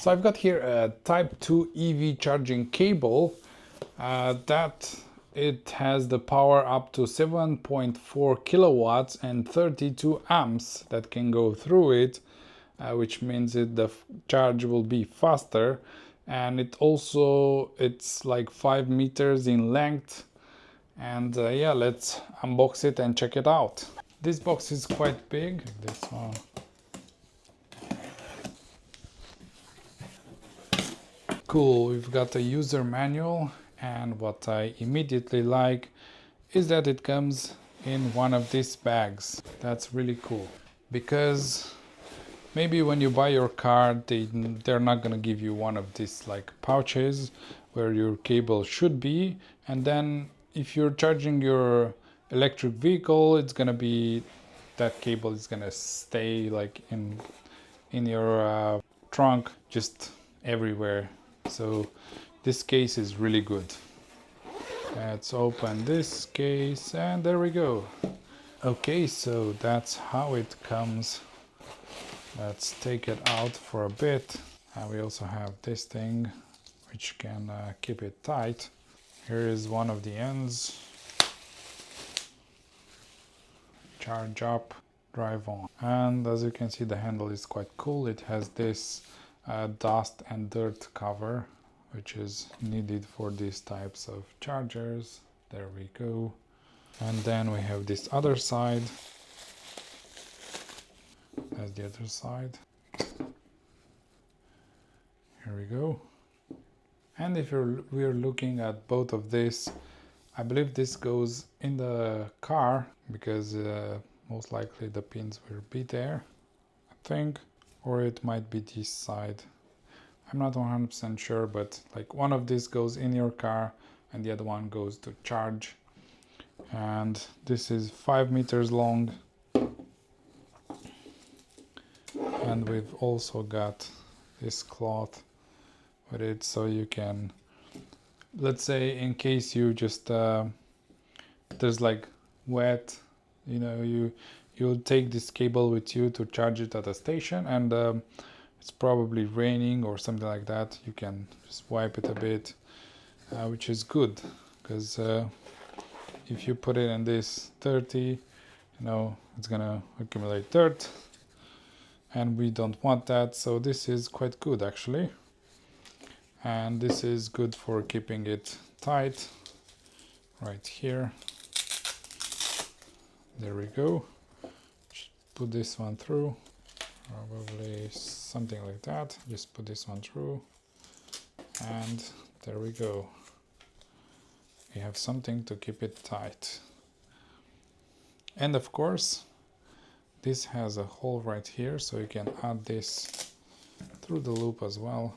So I've got here a Type 2 EV charging cable that it has the power up to 7.4 kilowatts and 32 amps that can go through it, which means the charge will be faster. And it's like 5 meters in length. And yeah, let's unbox it and check it out. This box is quite big. This one. Cool, we've got a user manual, and what I immediately like is that it comes in one of these bags. That's really cool, because maybe when you buy your car, they're not gonna give you one of these like pouches where your cable should be, and then if you're charging your electric vehicle, it's gonna be that cable is gonna stay like in your trunk, just everywhere. So this case is really good. Let's open this case, and there we go. Okay, so that's how it comes. Let's take it out for a bit. And we also have this thing which can keep it tight. Here is one of the ends. Charge up, drive on. And as you can see, the handle is quite cool. It has this dust and dirt cover, which is needed for these types of chargers. There we go. And then we have this other side. That's the other side. Here we go. And if we're looking at both of this, I believe this goes in the car, because most likely the pins will be there, I think. Or it might be this side. I'm not 100% sure, but like one of these goes in your car and the other one goes to charge. And this is 5 meters long. And we've also got this cloth with it, so you can, let's say in case you just there's like wet, you know, you'll take this cable with you to charge it at a station, and it's probably raining or something like that. You can just wipe it a bit, which is good, because if you put it in this dirty, you know, it's gonna accumulate dirt, and we don't want that. So this is quite good actually, and this is good for keeping it tight right here. There we go. Just put this one through, probably something like that. Just put this one through, and there we go. We have something to keep it tight. And of course, this has a hole right here, so you can add this through the loop as well,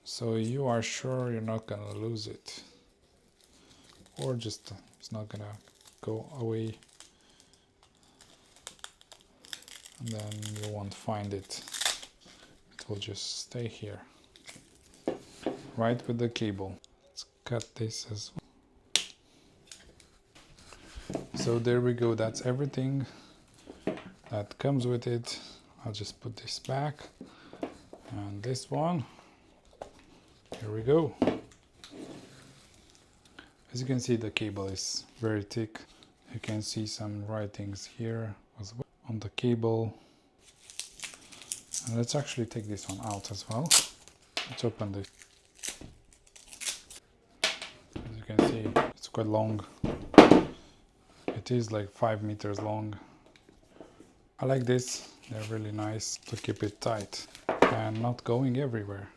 so you are sure you're not gonna lose it, or just it's not gonna go away, and then you won't find it. It will just stay here, right with the cable. Let's cut this as well. So there we go, that's everything that comes with it. I'll just put this back, and this one, here we go. As you can see, the cable is very thick. You can see some writings here as well on the cable. And let's actually take this one out as well. Let's open this. As you can see, it's quite long. It is like 5 meters long. I like this. They're really nice to keep it tight and not going everywhere,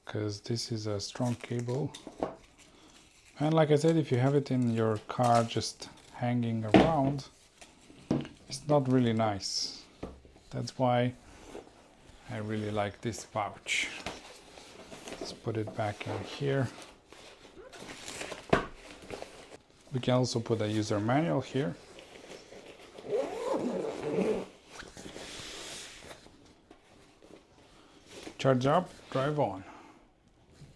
because this is a strong cable. And like I said, if you have it in your car just hanging around, it's not really nice. That's why I really like this pouch. Let's put it back in here. We can also put a user manual here. Charge up, drive on.